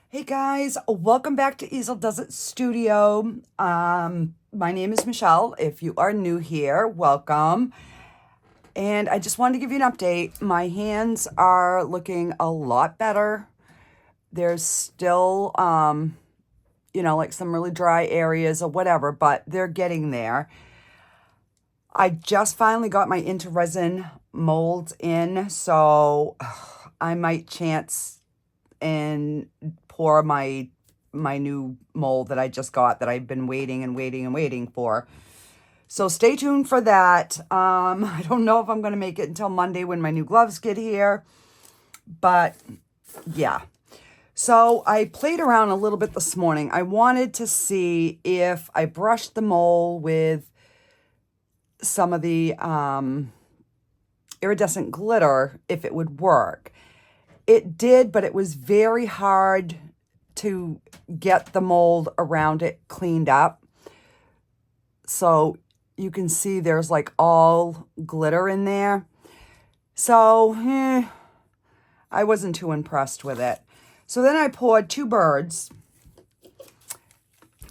Hey guys, welcome back to Easel Does It Studio. My name is Michelle. If you are new here, welcome. And I just wanted to give you an update. My hands are looking a lot better. There's still, like some really dry areas or whatever, but they're getting there. I just finally got my into resin molds in, so I might chance and pour my new mold that I just got that I've been waiting for. So stay tuned for that. I don't know if I'm going to make it until Monday when my new gloves get here, but yeah. So I played around a little bit this morning. I wanted to see if I brushed the mold with some of the iridescent glitter, if it would work. It did, but it was very hard to get the mold around it cleaned up. So you can see there's like all glitter in there. So I wasn't too impressed with it. So then I poured 2 birds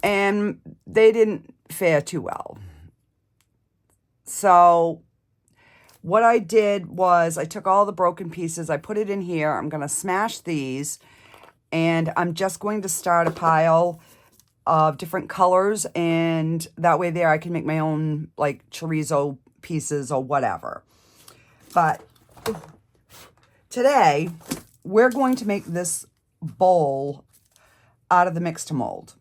and they didn't fare too well. So what I did was I took all the broken pieces, I put it in here. I'm going to smash these, and I'm just going to start a pile of different colors, and that way there I can make my own like chorizo pieces or whatever. But today we're going to make this bowl out of the mix to mold.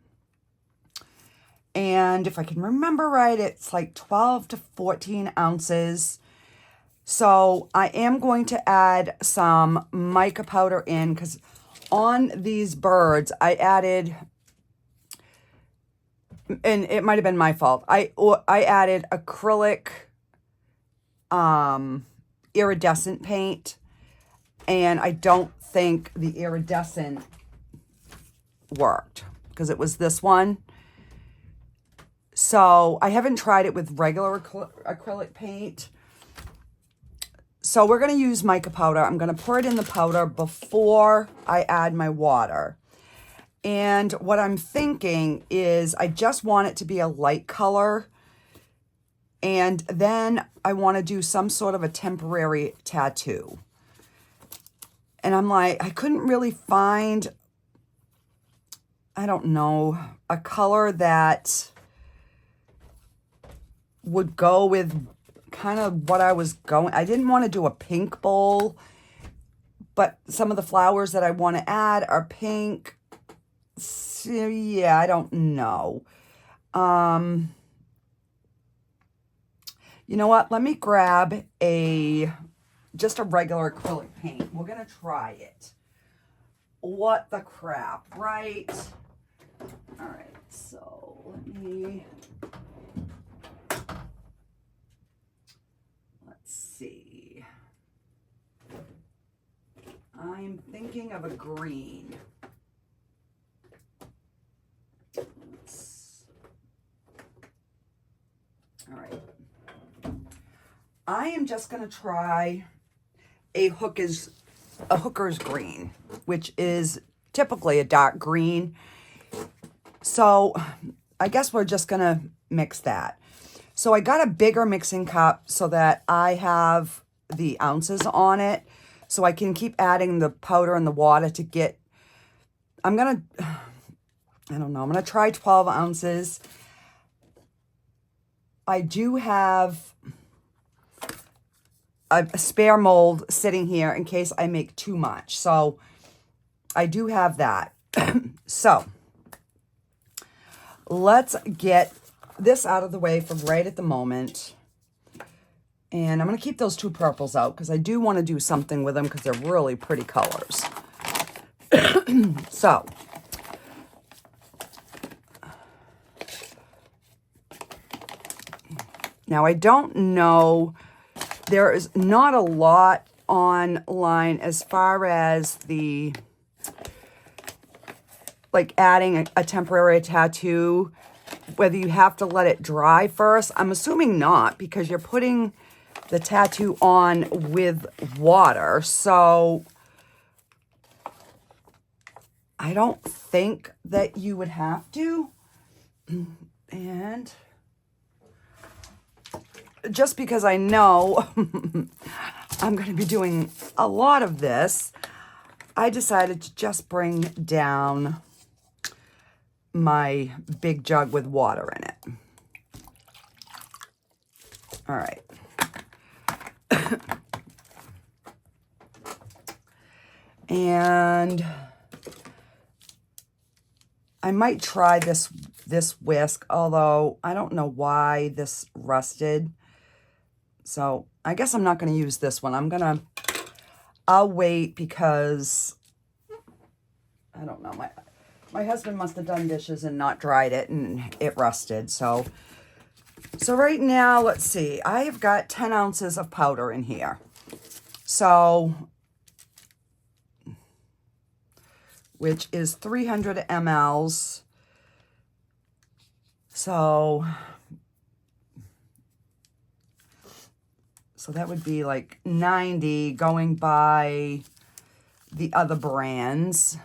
And if I can remember right, it's like 12 to 14 ounces. So I am going to add some mica powder in, because on these birds I added, and it might have been my fault, I added acrylic iridescent paint, and I don't think the iridescent worked because it was this one. So I haven't tried it with regular acrylic paint. So we're going to use mica powder. I'm going to pour it in the powder before I add my water. And what I'm thinking is I just want it to be a light color. And then I want to do some sort of a temporary tattoo. And I'm like, I couldn't really find, I don't know, a color that would go with kind of what I was going. I didn't want to do a pink bowl, but some of the flowers that I want to add are pink. So, yeah, I don't know. You know what? Let me grab just a regular acrylic paint. We're going to try it. What the crap, right? All right, so let me... see. I'm thinking of a green. All right. I am just going to try a hooker's green, which is typically a dark green. So I guess we're just going to mix that. So I got a bigger mixing cup so that I have the ounces on it, so I can keep adding the powder and the water to get, I'm going to try 12 ounces. I do have a spare mold sitting here in case I make too much. So I do have that. So let's get this out of the way for right at the moment. And I'm going to keep those 2 purples out because I do want to do something with them because they're really pretty colors. So now I don't know, there is not a lot online as far as the like adding a temporary tattoo, whether you have to let it dry first. I'm assuming not, because you're putting the tattoo on with water. So I don't think that you would have to. And just because I know I'm going to be doing a lot of this, I decided to just bring down my big jug with water in it. All right. And I might try this whisk, although I don't know why this rusted. So I guess I'm not going to use this one. I'll wait because I don't know. My husband must have done dishes and not dried it and it rusted. So right now, let's see. I have got 10 ounces of powder in here. So, which is 300 mLs. So that would be like 90 going by the other brands.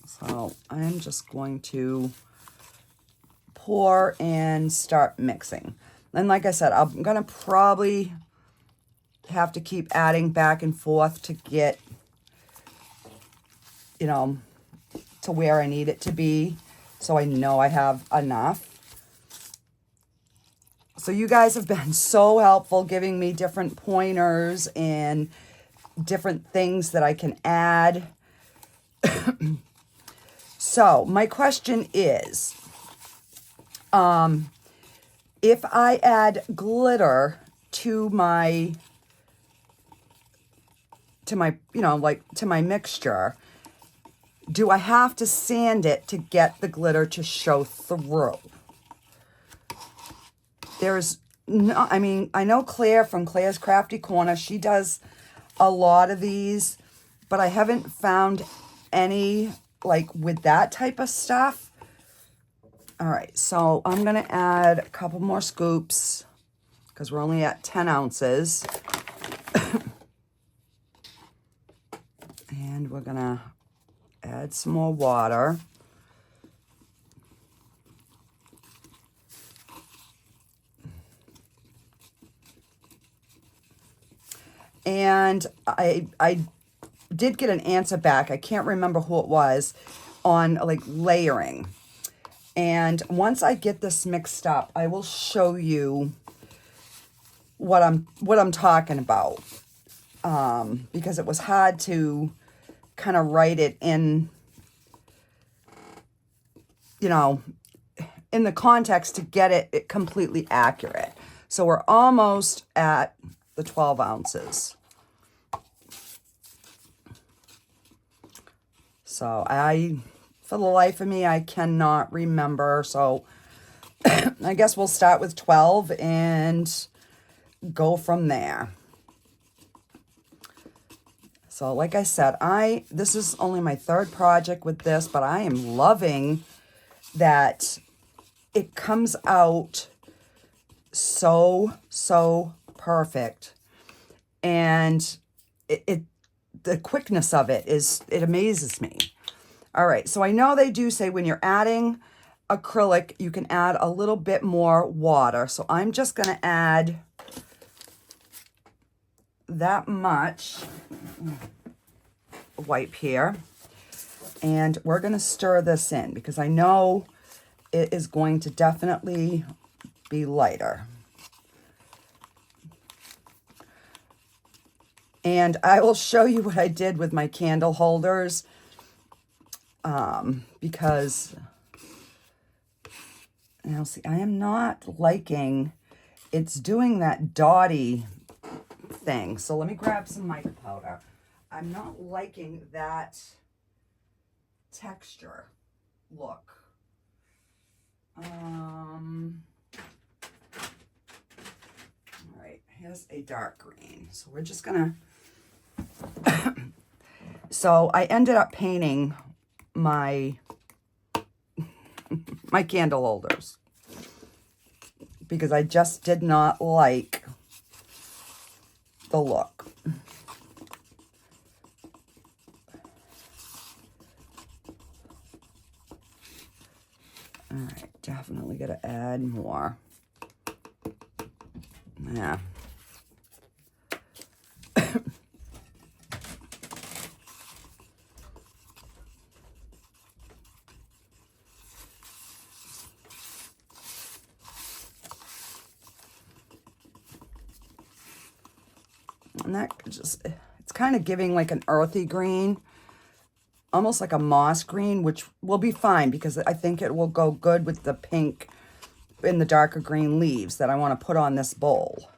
So I'm just going to pour and start mixing. And like I said, I'm going to probably have to keep adding back and forth to get, you know, to where I need it to be, so I know I have enough. So you guys have been so helpful giving me different pointers and different things that I can add. So my question is, if I add glitter to my mixture, do I have to sand it to get the glitter to show through? There's no, I mean, I know Claire from Claire's Crafty Corner, she does a lot of these, but I haven't found any like with that type of stuff. All right, so I'm going to add a couple more scoops because we're only at 10 ounces. And we're going to add some more water. And I did get an answer back. I can't remember who it was on like layering. And once I get this mixed up, I will show you what I'm talking about. Because it was hard to kind of write it in, you know, in the context to get it completely accurate. So we're almost at the 12 ounces. So for the life of me, I cannot remember. So I guess we'll start with 12 and go from there. So like I said, this is only my third project with this, but I am loving that it comes out so perfect. And the quickness of it amazes me. All right, so I know they do say when you're adding acrylic, you can add a little bit more water. So I'm just going to add that much. Wipe here. And we're going to stir this in because I know it is going to definitely be lighter. And I will show you what I did with my candle holders, because now see, I am not liking, it's doing that dotty thing. So let me grab some mica powder. I'm not liking that texture look. All right, here's a dark green. So we're just gonna so I ended up painting my candle holders because I just did not like the look. All right, definitely got to add more. Yeah. And that just, it's kind of giving like an earthy green, almost like a moss green, which will be fine because I think it will go good with the pink and the darker green leaves that I want to put on this bowl.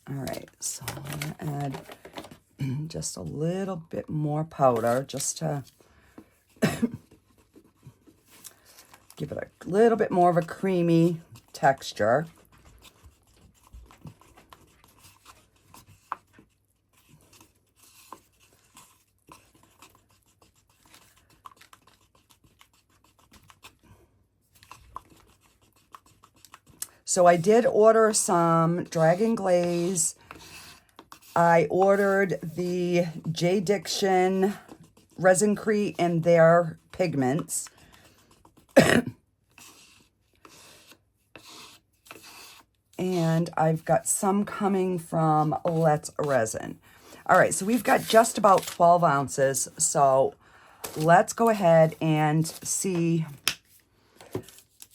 All right, so I'm going to add just a little bit more powder just to give it a little bit more of a creamy texture. So I did order some Dragon Glaze. I ordered the J. Diction Resincrete and their pigments. And I've got some coming from Let's Resin. All right, so we've got just about 12 ounces. So let's go ahead and see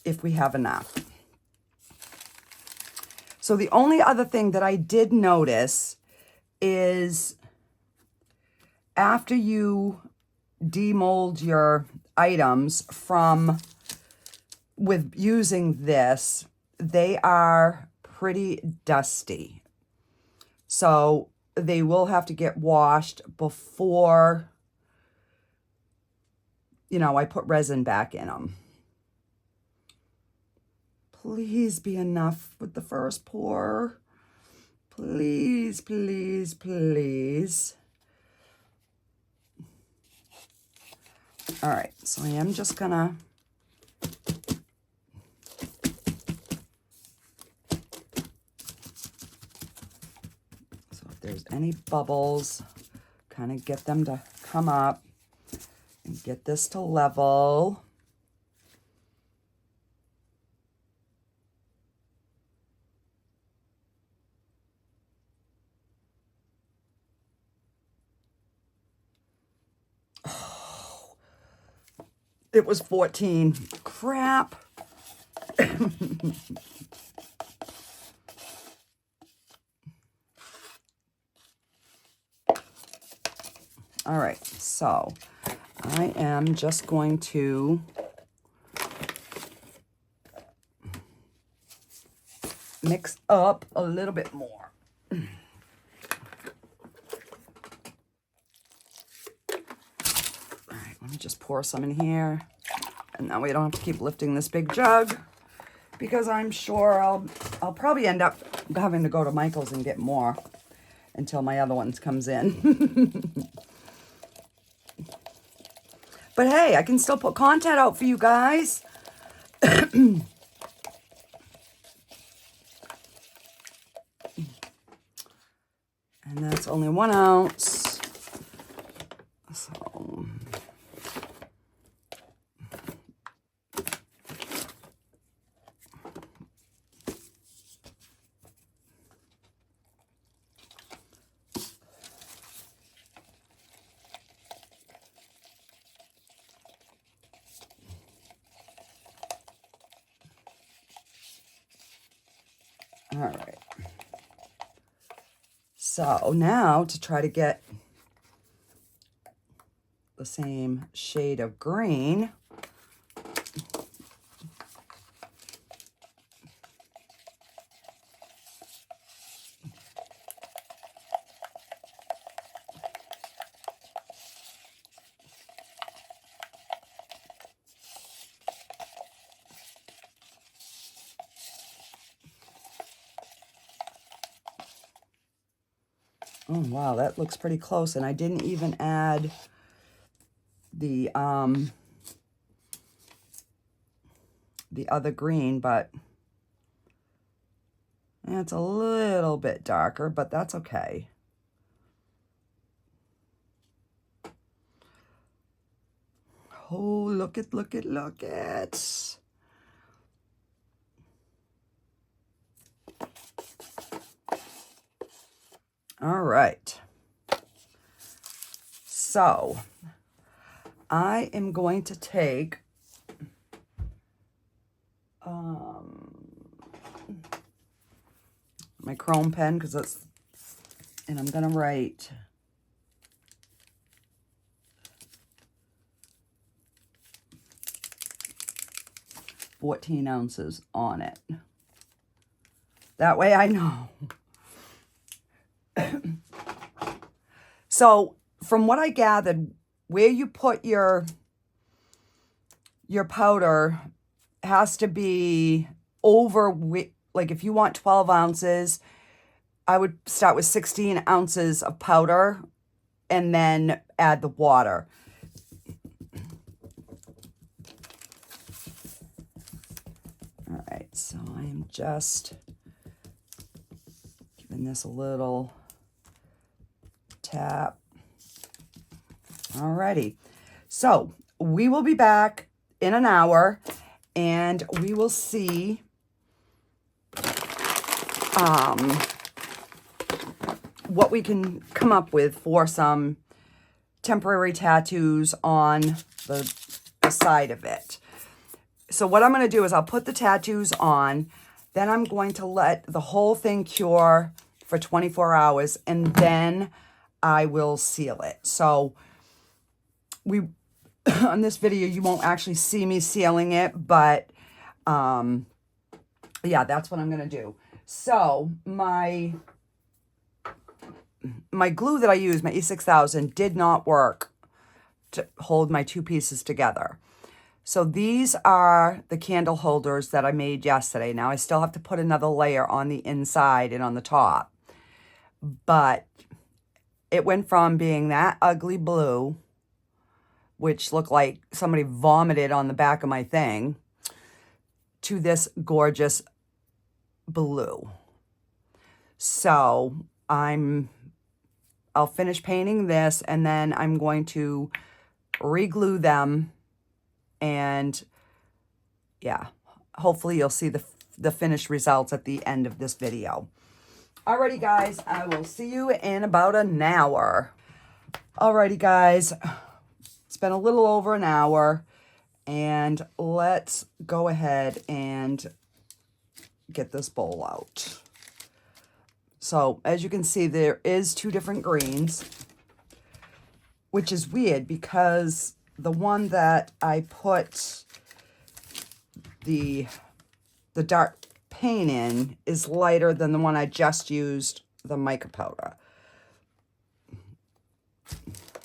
if we have enough. So the only other thing that I did notice is after you demold your items with using this, they are pretty dusty. So they will have to get washed before, I put resin back in them. Please be enough with the first pour. Please, please, please. All right, so I am just gonna if there's any bubbles, kind of get them to come up and get this to level. Oh, it was 14. Crap. All right, so I am just going to mix up a little bit more. All right, let me just pour some in here. And that way I don't have to keep lifting this big jug because I'm sure I'll probably end up having to go to Michael's and get more until my other ones comes in. But hey, I can still put content out for you guys. And that's only 1 ounce. So, all right. So now to try to get the same shade of green, oh wow, that looks pretty close, and I didn't even add the other green, but it's a little bit darker, but that's okay. Oh, look at, look at, look at. All right. So I am going to take my chrome pen, because that's, and I'm going to write 14 ounces on it. That way I know. So from what I gathered, where you put your powder has to be over, like if you want 12 ounces, I would start with 16 ounces of powder and then add the water. All right, so I am just giving this a little tap. Alrighty, so we will be back in an hour and we will see what we can come up with for some temporary tattoos on the side of it. So what I'm going to do is I'll put the tattoos on, then I'm going to let the whole thing cure for 24 hours, and then I will seal it. So on this video, you won't actually see me sealing it, but yeah, that's what I'm going to do. So my glue that I used, my E6000, did not work to hold my two pieces together. So these are the candle holders that I made yesterday. Now I still have to put another layer on the inside and on the top. But it went from being that ugly blue, which looked like somebody vomited on the back of my thing, to this gorgeous blue. So I'll finish painting this, and then I'm going to re-glue them, and yeah, hopefully you'll see the finished results at the end of this video. Alrighty guys, I will see you in about an hour. Alrighty guys, it's been a little over an hour, and let's go ahead and get this bowl out. So as you can see, there is two different greens, which is weird because the one that I put the dark paint in is lighter than the one I just used the mica powder.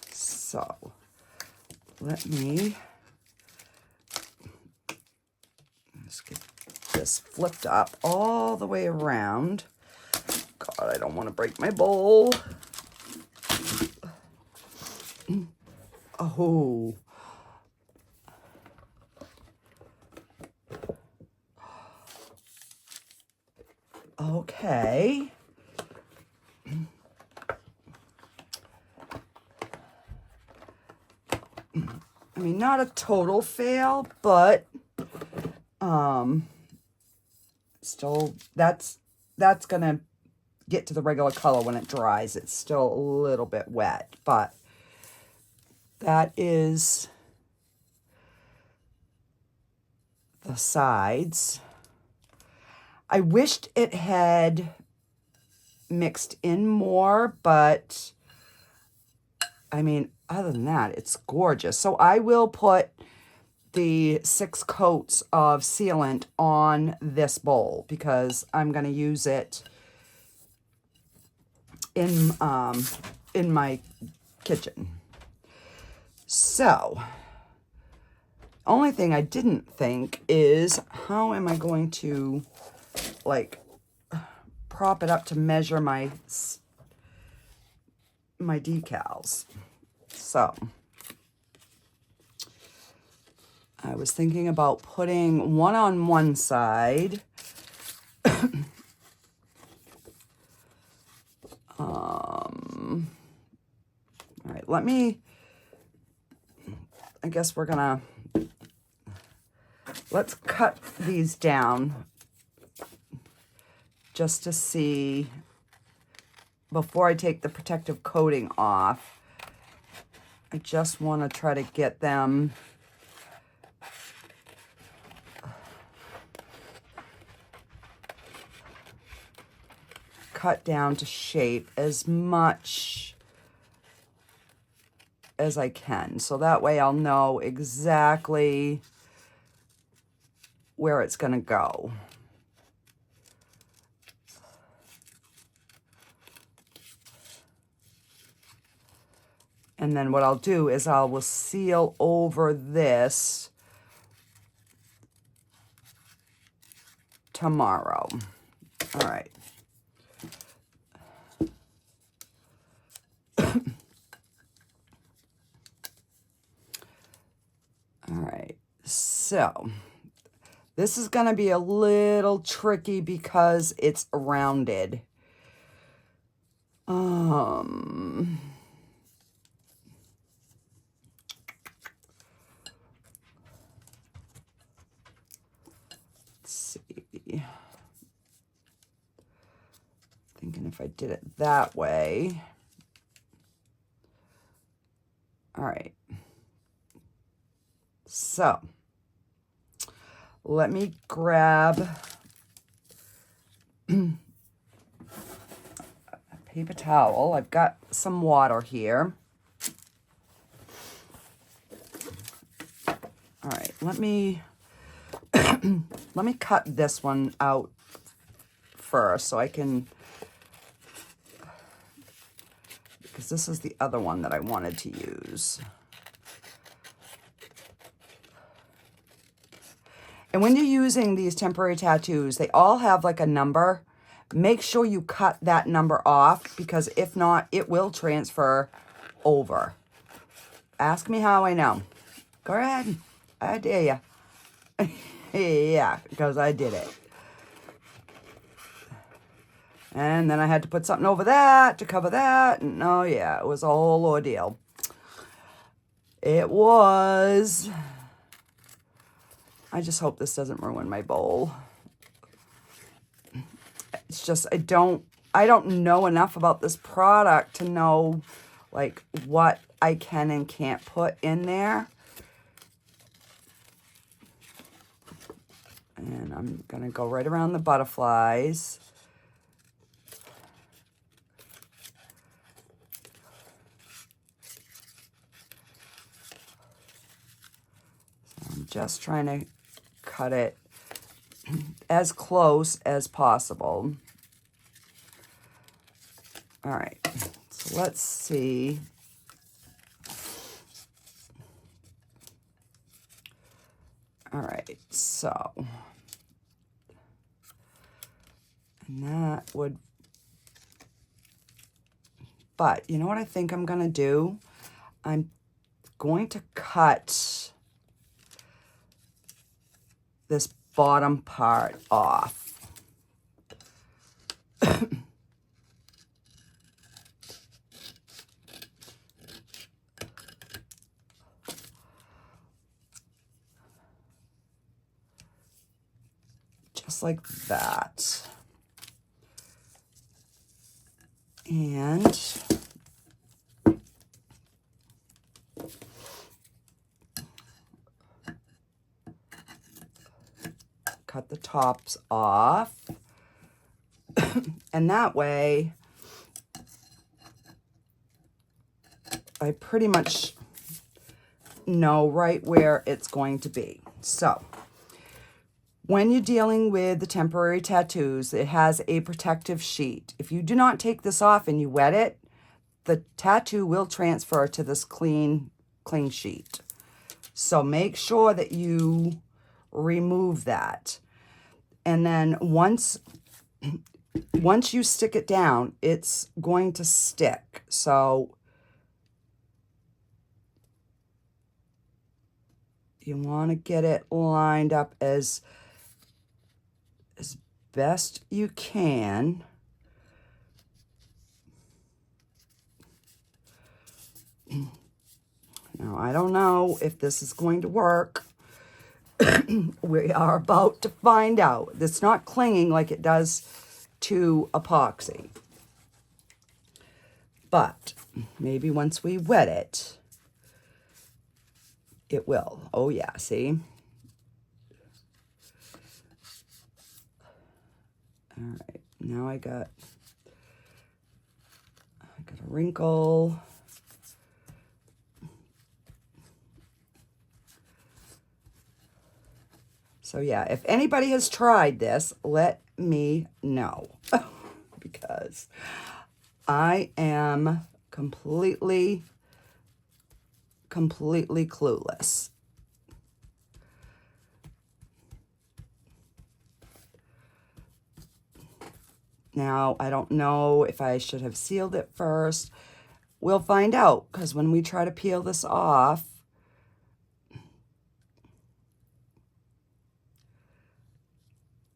So let me just get this flipped up all the way around. God, I don't want to break my bowl. Oh. Okay. I mean, not a total fail, but still that's gonna get to the regular color when it dries. It's still a little bit wet, but that is the sides. I wished it had mixed in more, but I mean, other than that, it's gorgeous. So I will put the 6 coats of sealant on this bowl because I'm going to use it in my kitchen. So, only thing I didn't think is how am I going to like prop it up to measure my decals. So I was thinking about putting one on one side. All right, let me I guess we're gonna, let's cut these down just to see, before I take the protective coating off. I just want to try to get them cut down to shape as much as I can. So that way I'll know exactly where it's going to go. And then what I'll do is I will seal over this tomorrow. All right. All right, so this is going to be a little tricky because it's rounded. Let's see. Thinking if I did it that way. All right. So, let me grab a paper towel. I've got some water here. All right, let me let me cut this one out first so I can, because this is the other one that I wanted to use. And when you're using these temporary tattoos, they all have like a number. Make sure you cut that number off, because if not, it will transfer over. Ask me how I know. Go ahead. I dare you. Yeah, because I did it. And then I had to put something over that to cover that. And oh yeah, it was a whole ordeal. It was. I just hope this doesn't ruin my bowl. It's just, I don't know enough about this product to know like what I can and can't put in there. And I'm gonna go right around the butterflies. So I'm just trying to cut it as close as possible. All right, so let's see. All right, so, and that would, but you know what I think I'm gonna do? I'm going to cut this bottom part off. Just like that. And cut the tops off. And that way, I pretty much know right where it's going to be. So, when you're dealing with the temporary tattoos, it has a protective sheet. If you do not take this off and you wet it, the tattoo will transfer to this clean sheet. So make sure that you remove that. And then once you stick it down, it's going to stick. So you want to get it lined up as best you can. Now I don't know if this is going to work. We are about to find out. It's not clinging like it does to epoxy. But maybe once we wet it, it will. Oh yeah, see? All right, now I got a wrinkle. So yeah, if anybody has tried this, let me know. Because I am completely clueless. Now, I don't know if I should have sealed it first. We'll find out, because when we try to peel this off,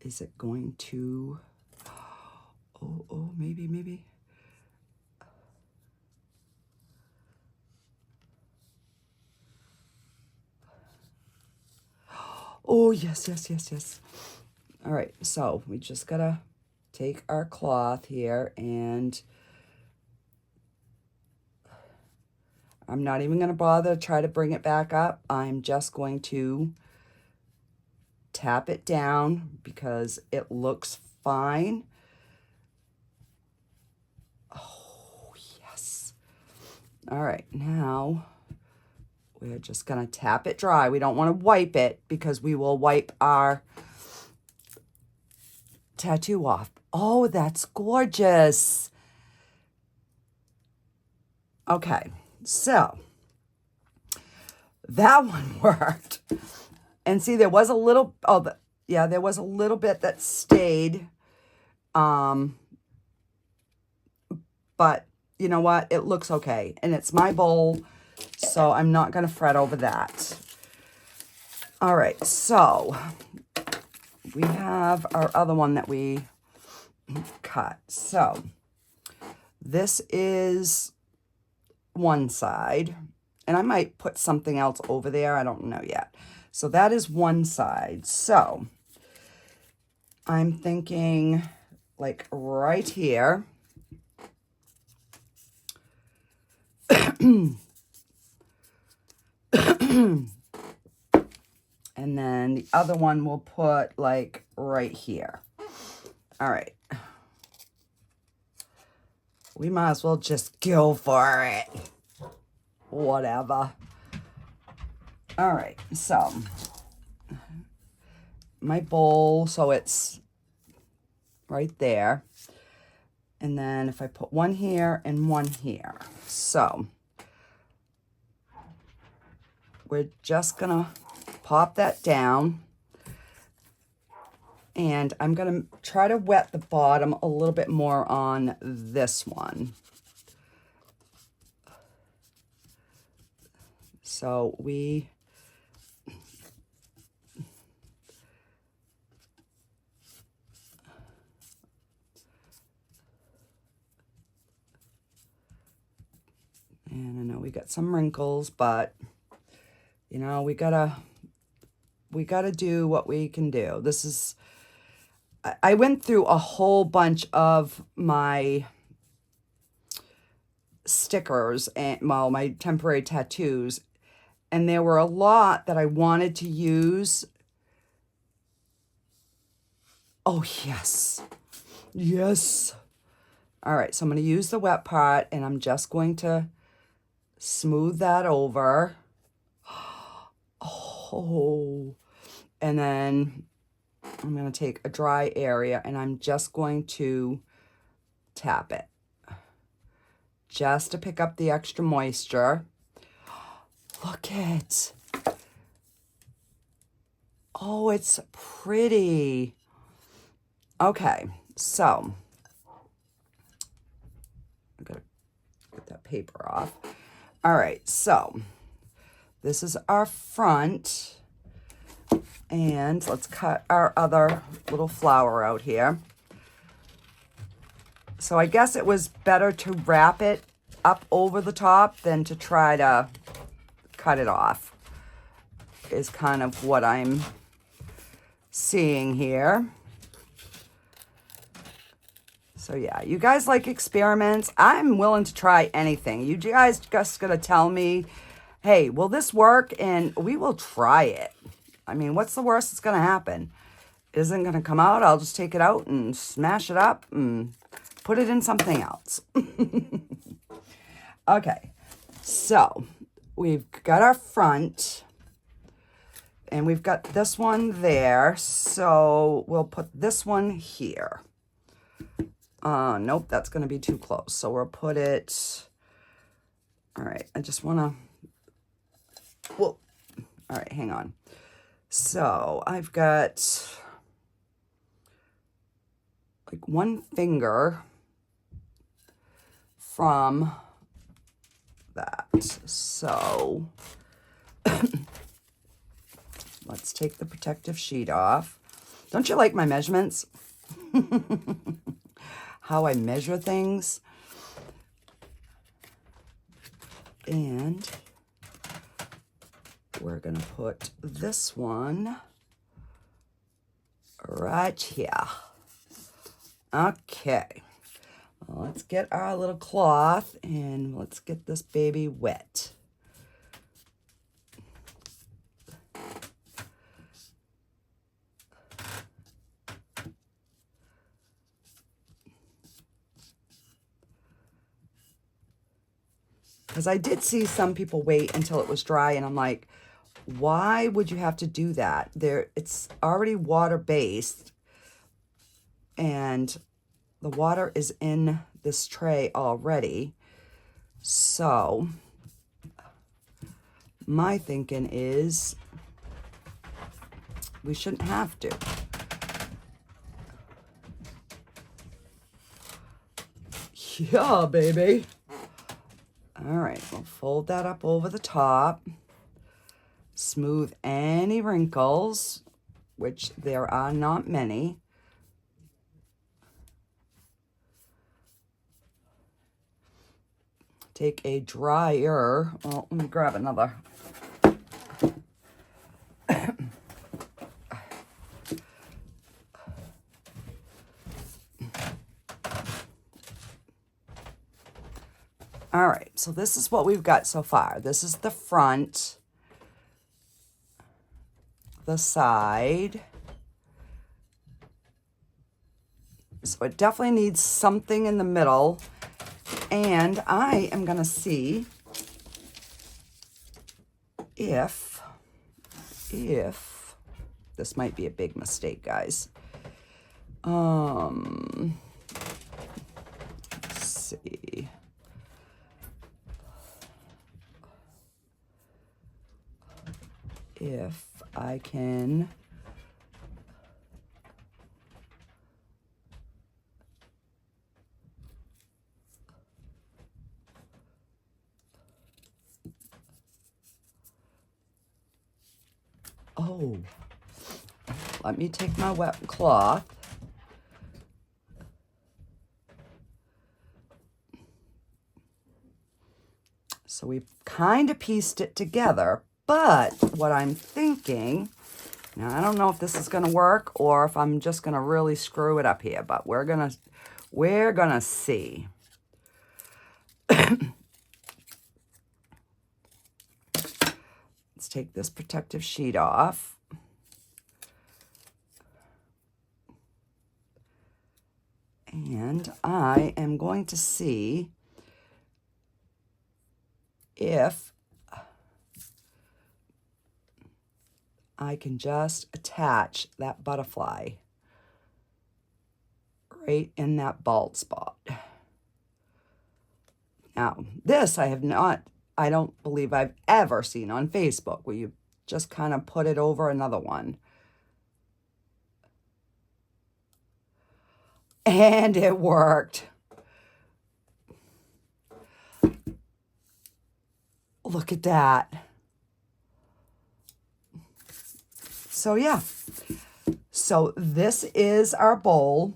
is it going to, oh, maybe. Oh, yes. All right, so we just gotta take our cloth here, and I'm not even gonna bother to try to bring it back up. I'm just going to tap it down because it looks fine. Oh, yes. All right, now we're just gonna tap it dry. We don't want to wipe it because we will wipe our tattoo off. Oh, that's gorgeous. Okay, so that one worked. And see, there was a little, yeah, there was a little bit that stayed. But you know what? It looks okay. And it's my bowl, so I'm not going to fret over that. All right, so we have our other one that we cut. So this is one side, and I might put something else over there. I don't know yet. So that is one side. So I'm thinking like right here. And then the other one we'll put like right here. All right. We might as well just go for it. Whatever. All right, so my bowl, so it's right there. And then if I put one here and one here. So we're just gonna pop that down. And I'm gonna try to wet the bottom a little bit more on this one. So we and I know we got some wrinkles, but you know, we gotta do what we can do. This is, I went through a whole bunch of my stickers and, well, my temporary tattoos, and there were a lot that I wanted to use. Oh, yes. Yes. All right, so I'm going to use the wet part, and I'm just going to smooth that over. Oh, and then I'm going to take a dry area, and I'm just going to tap it just to pick up the extra moisture. Look it. Oh, it's pretty. Okay, so I'm going to get that paper off. All right, so this is our front, and let's cut our other little flower out here. So I guess it was better to wrap it up over the top than to try to cut it off, is kind of what I'm seeing here. So yeah, you guys like experiments. I'm willing to try anything. You guys just gonna tell me, hey, will this work? And we will try it. I mean, what's the worst that's gonna happen? It isn't gonna come out. I'll just take it out and smash it up and put it in something else. Okay, so we've got our front. And we've got this one there, so we'll put this one here. Nope, that's going to be too close. So we'll put it, all right, I just want to, whoa, all right, hang on. So I've got like one finger from that. So let's take the protective sheet off. Don't you like my measurements? How I measure things. And we're going to put this one right here. Okay. Well, let's get our little cloth and let's get this baby wet. Because I did see some people wait until it was dry, and I'm like, why would you have to do that? It's already water-based, and the water is in this tray already. So my thinking is we shouldn't have to. Yeah, baby. All right, we'll fold that up over the top. Smooth any wrinkles, which there are not many. Take a dryer. Well, let me grab another. All right, so this is what we've got so far. This is the front, the side. So it definitely needs something in the middle. And I am going to see if this might be a big mistake, guys. Let's see. If I can let me take my wet cloth. So we've kind of pieced it together. But what I'm thinking, now I don't know if this is going to work or if I'm just going to really screw it up here, but we're going to see. Let's take this protective sheet off. And I am going to see if I can just attach that butterfly right in that bald spot. Now, this I don't believe I've ever seen on Facebook, where you just kind of put it over another one. And it worked. Look at that. So yeah, so this is our bowl.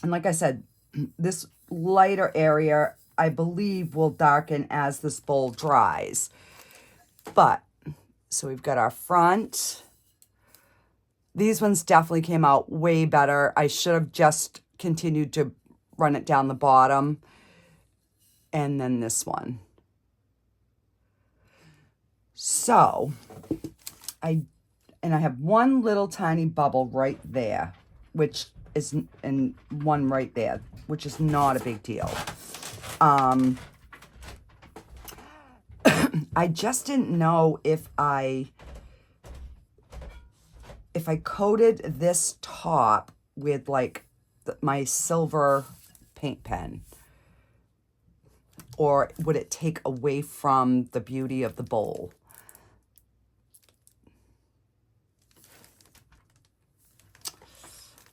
And like I said, this lighter area, I believe, will darken as this bowl dries. But, so we've got our front. These ones definitely came out way better. I should have just continued to run it down the bottom. And then this one. So, I have one little tiny bubble right there, which is, and one right there, which is not a big deal. I just didn't know if I coated this top with like my silver paint pen, or would it take away from the beauty of the bowl?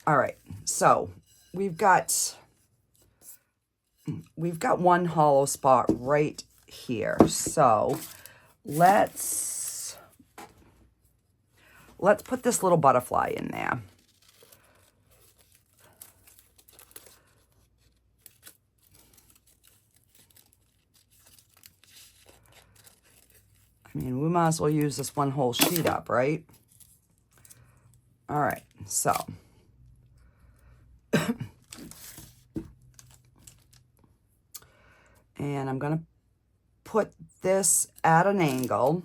All right, so we've got one hollow spot right here. So let's put this little butterfly in there. I mean, we might as well use this one whole sheet up, right? All right, so and I'm gonna put this at an angle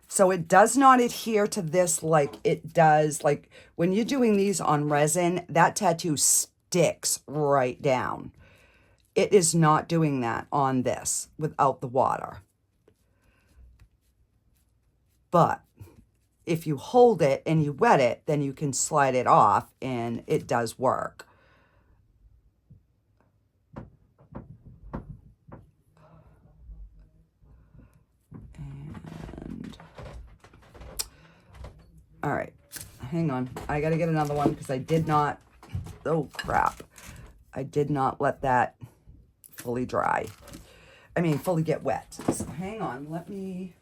so it does not adhere to this like it does. Like when you're doing these on resin, that tattoo sticks right down. It is not doing that on this without the water. But if you hold it and you wet it, then you can slide it off and it does work. And all right, hang on. I got to get another one because I did not, oh crap. I did not let that fully dry. I mean, fully get wet. So hang on, let me...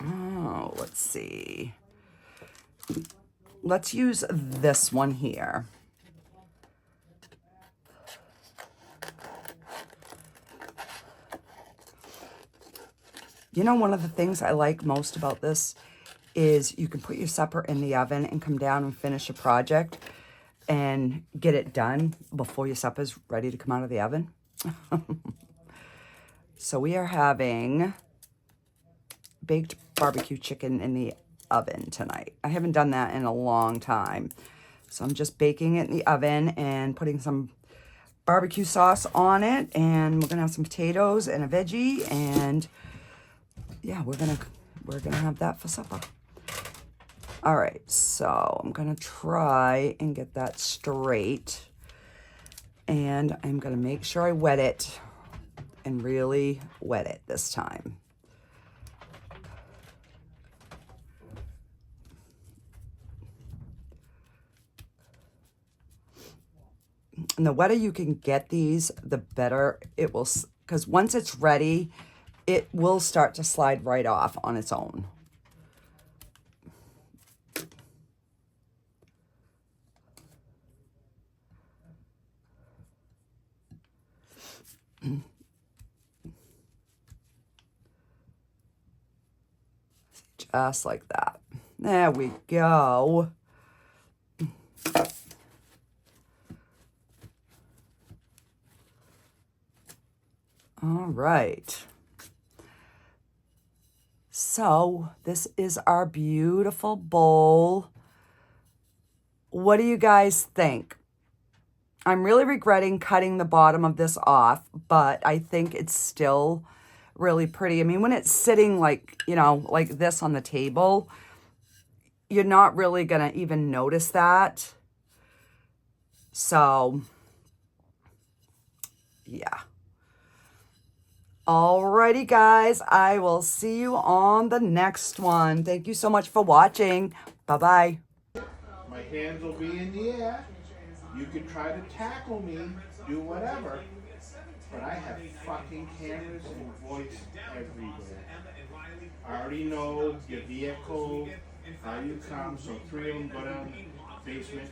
Oh, let's see. Let's use this one here. You know, one of the things I like most about this is you can put your supper in the oven and come down and finish a project and get it done before your supper's ready to come out of the oven. So we are having baked barbecue chicken in the oven tonight. I haven't done that in a long time. So I'm just baking it in the oven and putting some barbecue sauce on it. And we're gonna have some potatoes and a veggie. And yeah, we're gonna have that for supper. All right, so I'm gonna try and get that straight. And I'm gonna make sure I wet it and really wet it this time. And the wetter you can get these, the better it will, because once it's ready, it will start to slide right off on its own. Just like that. There we go. All right. So this is our beautiful bowl. What do you guys think? I'm really regretting cutting the bottom of this off, but I think it's still really pretty. I mean, when it's sitting like, you know, like this on the table, you're not really going to even notice that. So, yeah. Alrighty, guys. I will see you on the next one. Thank you so much for watching. Bye-bye. My hands will be in the air. You could try to tackle me, do whatever. But I have fucking cameras and voice everywhere. I already know your vehicle, how you come, so 3 of them go down the basement.